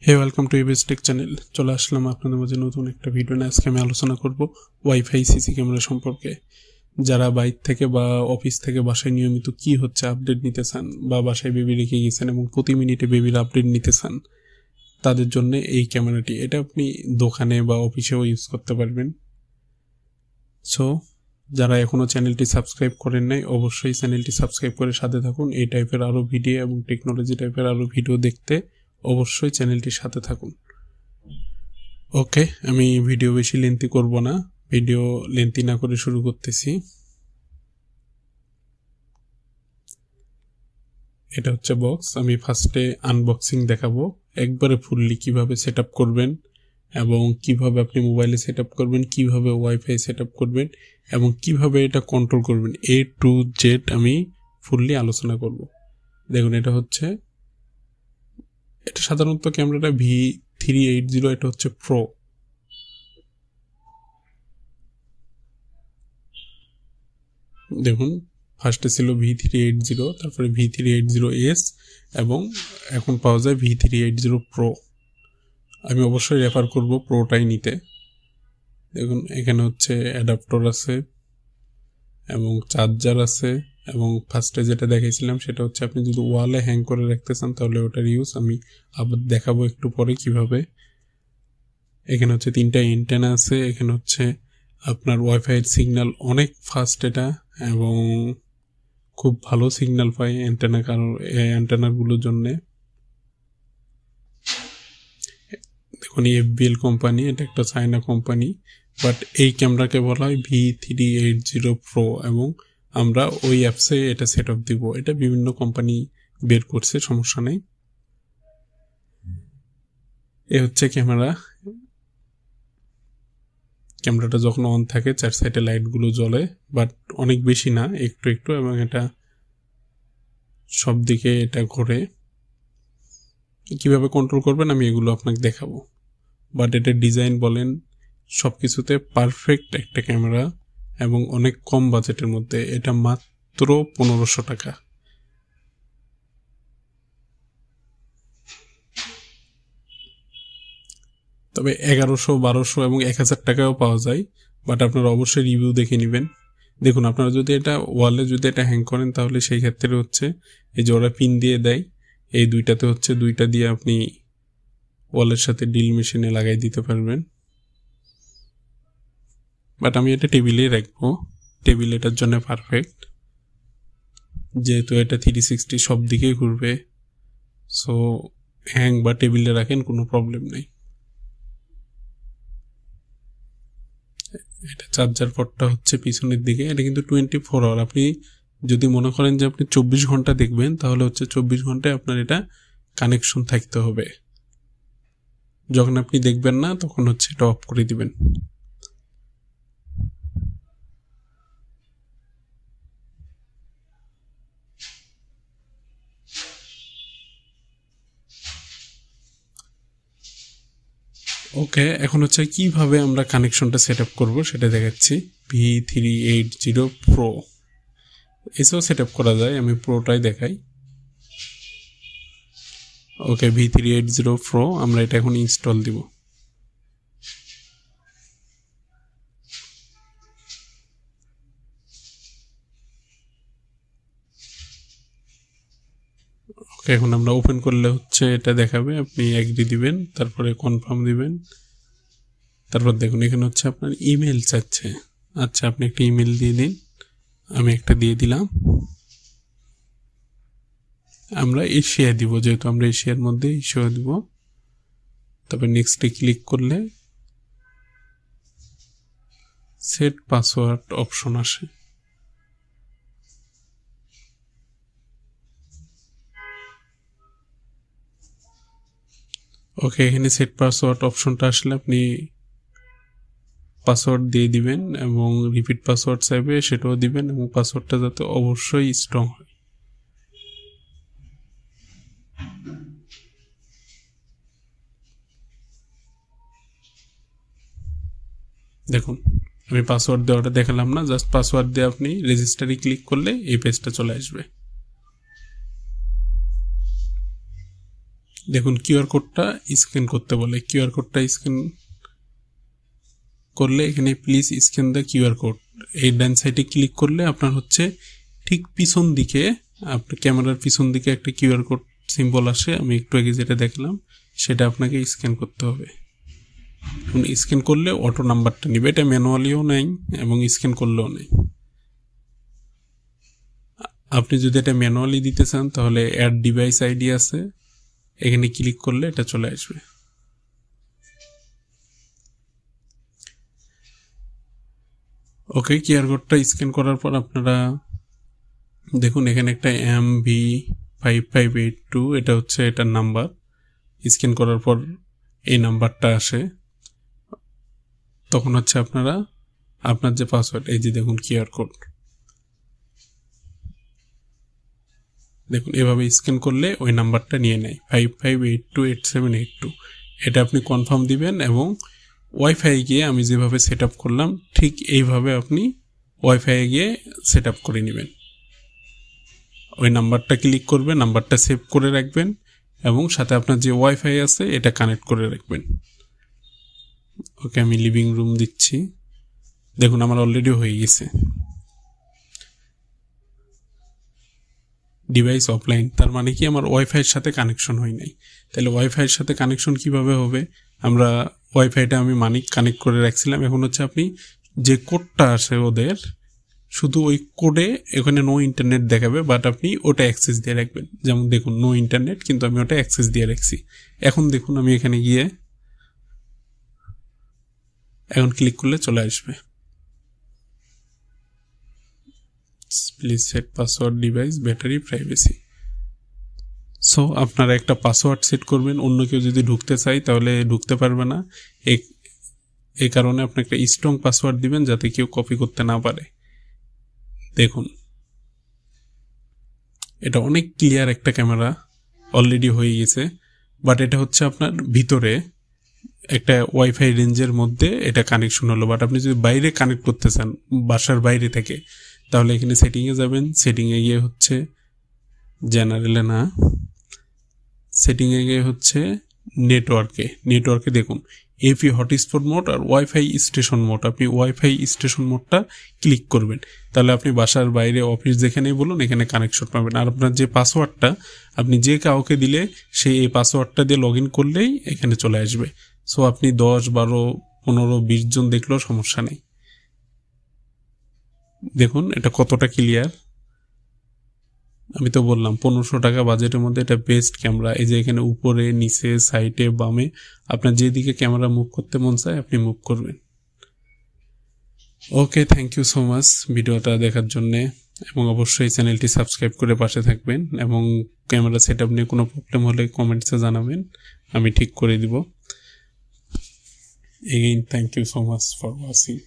Hey welcome to ABS tech channel. চলে আসলাম আপনাদের মাঝে নতুন একটা ভিডিও নিয়ে। আজকে আমি আলোচনা করব ওয়াইফাই সিসি ক্যামেরা সম্পর্কে। যারা বাইরে থেকে বা অফিস থেকে বাসায় নিয়মিত কি হচ্ছে আপডেট নিতে চান, বা বাসায় বেবি রেখে গেছেন এবং প্রতি মিনিটে বেবির আপডেট নিতে চান, তাদের জন্য এই ক্যামেরাটি। এটা আপনি দোকানে বা অফিসেও ইউজ করতে পারবেন। সো যারা এখনও চ্যানেলটি সাবস্ক্রাইব করেন নাই, অবশ্যই চ্যানেলটি সাবস্ক্রাইব করে সাথে থাকুন। এই টাইপের আরও ভিডিও এবং টেকনোলজি টাইপের আরও ভিডিও দেখতে অবশ্যই চ্যানেলটির সাথে থাকুন। ওকে, আমি ভিডিও বেশি লেন্থি করব না, ভিডিও লেন্থি না করে শুরু করতেছি। এটা হচ্ছে বক্স। আমি ফার্স্টে আনবক্সিং দেখাবো, একবারে ফুললি কিভাবে সেট আপ করবেন এবং কিভাবে আপনি মোবাইলে সেট আপ করবেন, কিভাবে ওয়াইফাই সেট আপ করবেন এবং কিভাবে এটা কন্ট্রোল করবেন, A to Z আমি ফুললি আলোচনা করব। দেখুন, এটা সাধারণত ক্যামেরাটা V380, এটা হচ্ছে প্রো। দেখুন, ফার্স্টে ছিল V380, তারপরে V380S এবং এখন পাওয়া যায় V380 প্রো। আমি অবশ্যই রেফার করব প্রোটাই নিতে। দেখুন, এখানে হচ্ছে অ্যাডাপ্টার আছে এবং চার্জার আছে, এবং ফার্স্টে যেটা দেখাইছিলাম সেটা হচ্ছে আপনি যদি ওয়ালে হ্যাং করে রাখতে চান তাহলে ওটার ইউজ আমি আবার দেখাবো একটু পরে কিভাবে। এখানে হচ্ছে 3টা এন্টেনা আছে। এখানে হচ্ছে আপনার ওয়াইফাইয়ের সিগন্যাল অনেক ফাস্ট এটা, এবং খুব ভালো সিগন্যাল পায় অ্যান্টেনা, কারণ এই অ্যান্টেনাগুলোর জন্যে। দেখুন, FBL কোম্পানি, এটা একটা চায়না কোম্পানি, বাট এই ক্যামেরাকে বলা হয় V380 প্রো, এবং আমরা ওই অ্যাপসে এটা সেট আপ দিব। এটা বিভিন্ন কোম্পানি বের করছে, সমস্যা নেই। এ হচ্ছে ক্যামেরাটা যখন অন থাকে 4 সাইডে লাইটগুলো জ্বলে, বাট অনেক বেশি না, একটু একটু, এবং এটা সব দিকে এটা ঘোরে। কিভাবে কন্ট্রোল করবেন আমি এগুলো আপনাকে দেখাবো, বাট এটা ডিজাইন বলেন সব কিছুতে পারফেক্ট একটা ক্যামেরা, এবং অনেক কম বাজেটের মধ্যে। এটা মাত্র 1500 টাকা। তবে 1100, 1200 এবং 1000 টাকাও পাওয়া যায়, বাট আপনারা অবশ্যই রিভিউ দেখে নেবেন। দেখুন, আপনারা যদি এটা ওয়ালে যদি এটা হ্যাং করেন তাহলে সেই ক্ষেত্রে হচ্ছে এই যে ওরা পিন দিয়ে দেয়, এই দুইটাতে হচ্ছে দুইটা দিয়ে আপনি ওয়ালের সাথে ড্রিল মেশিনে লাগাই দিতে পারবেন। বাট আমি এটা টেবিলেই রাখবো, টেবিল এটার জন্য পারফেক্ট, যেহেতু এটা 360 সব দিকেই ঘুরবে। সো হ্যাং বা টেবিলে রাখেন, কোনো প্রবলেম নেই। এটা চার্জার পটটা হচ্ছে পিছনের দিকে। এটা কিন্তু 24 আওয়ার। আপনি যদি মনে করেন যে আপনি 24 ঘন্টা দেখবেন তাহলে হচ্ছে 24 ঘন্টায় আপনার এটা কানেকশন থাকতে হবে। যখন আপনি দেখবেন না তখন হচ্ছে এটা অফ করে দিবেন। ওকে, এখন হচ্ছে কিভাবে আমরা কানেকশনটা সেট আপ করবো সেটা দেখাচ্ছি। V380 প্রো এসেও সেট আপ করা যায়, আমি প্রোটাই দেখাই। ওকে, V380 প্রো আমরা এটা এখন ইনস্টল দিব। ওকে, এখন আমরা ওপেন করলে হচ্ছে এটা দেখাবে, আপনি এগ্রি দিবেন, তারপরে কনফার্ম দিবেন। তারপর দেখুন, এখানে হচ্ছে আপনার ইমেল চাচ্ছে। আচ্ছা, আপনি একটা ইমেল দিয়ে দিন, আমি একটা দিয়ে দিলাম। আমরা এশিয়া দিব, যেহেতু আমরা এশিয়ার মধ্যে এশিয়া দিব। তারপর নেক্সটে ক্লিক করলে সেট পাসওয়ার্ড অপশন আসে। ওকে, এখানে সেট পাসওয়ার্ড অপশনটা আসলে আপনি পাসওয়ার্ড দিয়ে দিবেন, এবং রিপিট পাসওয়ার্ড চাইবে সেটাও দিবেন, এবং পাসওয়ার্ডটা যাতে অবশ্যই স্ট্রং হয়। দেখুন, আমি পাসওয়ার্ড দেওয়াটা দেখালাম না, জাস্ট পাসওয়ার্ড দিয়ে আপনি রেজিস্টারে ক্লিক করলে এই পেজটা চলে আসবে। দেখুন কিউআর কোডটা স্ক্যান করতে বলে, কিউআর কোডটা স্ক্যান করলে এখানে please scan the QR code, এই ডান সাইডে ক্লিক করলে আপনার হচ্ছে ঠিক পিছন দিকে, আপনার ক্যামেরার পিছন দিকে একটা কিউআর কোড সিম্বল আসে, আমি একটু আগে যেটা দেখলাম সেটা আপনাকে স্ক্যান করতে হবে। স্ক্যান করলে অটো নাম্বারটা নিবে, এটা ম্যানুয়ালিও নেই এবং স্ক্যান করলেও নেই। আপনি যদি এটা ম্যানুয়ালি দিতে চান তাহলে অ্যাড ডিভাইস আইডি আছে, এখানে ক্লিক করলে এটা চলে আসবে। ওকে, কিউআর কোডটা স্ক্যান করার পর আপনারা দেখুন এখানে একটা MV5582, এটা হচ্ছে এটার নাম্বার। স্ক্যান করার পর এই নাম্বারটা আসে, তখন হচ্ছে আপনারা আপনার যে পাসওয়ার্ড, এই যে দেখুন কিউআর কোড, দেখুন এভাবে স্ক্যান করলে ওই নাম্বারটা নিয়ে নেয় 55828782। এটা আপনি কনফার্ম দিবেন এবং ওয়াইফাই গিয়ে আমি যেভাবে সেট আপ করলাম ঠিক এইভাবে আপনি ওয়াইফাই গিয়ে সেট আপ করে নেবেন। ওই নাম্বারটা ক্লিক করবে, নাম্বারটা সেভ করে রাখবেন এবং সাথে আপনার যে ওয়াইফাই আছে এটা কানেক্ট করে রাখবেন। ওকে, আমি লিভিং রুম দিচ্ছি, দেখুন আমার অলরেডি হয়ে গেছে। ডিভাইস অফলাইন, তার মানে কি আমার ওয়াইফাইয়ের সাথে কানেকশন হয় নাই। তাহলে ওয়াইফাইয়ের সাথে কানেকশন কিভাবে হবে? আমরা ওয়াইফাইটা আমি কানেক্ট করে রাখছিলাম, এখন হচ্ছে আপনি যে কোডটা আসে ওদের, শুধু ওই কোডে এখানে নো ইন্টারনেট দেখাবে, বাট আপনি ওটা অ্যাক্সেস দিয়ে রাখবেন। যেমন দেখুন নো ইন্টারনেট, কিন্তু আমি ওটা অ্যাক্সেস দিয়ে রাখছি। এখন দেখুন আমি এখানে গিয়ে এখন ক্লিক করলে চলে আসবে, please set password device battery privacy. So আপনারা একটা পাসওয়ার্ড সেট করবেন, অন্য কেউ যদি ঢুকতে চায় তাহলে ঢুকতে পারবে না। এই কারণে আপনি একটা স্ট্রং পাসওয়ার্ড দিবেন যাতে কেউ কপি করতে না পারে। দেখুন এটা অনেক ক্লিয়ার একটা ক্যামেরা অলরেডি হয়ে গেছে, বাট এটা হচ্ছে আপনার ভিতরে একটা ওয়াইফাই রেঞ্জের মধ্যে এটা কানেকশন হলো। বাট আপনি যদি বাইরে কানেক্ট করতে চান বাসার বাইরে থেকে, তাহলে এখানে সেটিংয়ে যাবেন, সেটিংয়ে গিয়ে হচ্ছে জেনারেলে না, সেটিংয়ে গিয়ে হচ্ছে নেটওয়ার্কে দেখুন এপি হটস্পট মোড আর ওয়াইফাই স্টেশন মোড, আপনি ওয়াইফাই স্টেশন মোডটা ক্লিক করবেন, তাহলে আপনি বাসার বাইরে অফিস যেখানেই বলুন এখানে কানেকশন পাবেন। আর আপনার যে পাসওয়ার্ডটা আপনি যে কাউকে দিলে সে এই পাসওয়ার্ডটা দিয়ে লগ ইন করলেই এখানে চলে আসবে। সো আপনি 10, 12, 15, 20 জন দেখলেও সমস্যা নেই। দেখুন এটা কতটা ক্লিয়ার, আমি তো বললাম 1500 টাকা বাজেটের মধ্যে এটা বেস্ট ক্যামেরা। এই যে এখানে উপরে, নিচে, সাইডে, বামে আপনার যেদিকে ক্যামেরা মুভ করতে মন চায় আপনি মুভ করবেন। ওকে, থ্যাংক ইউ সো মাচ ভিডিওটা দেখার জন্যে, এবং অবশ্যই চ্যানেলটি সাবস্ক্রাইব করে পাশে থাকবেন, এবং ক্যামেরা সেট আপ নিয়ে কোনো প্রবলেম হলে কমেন্টসে জানাবেন, আমি ঠিক করে দিব। Again thank you so much for watching.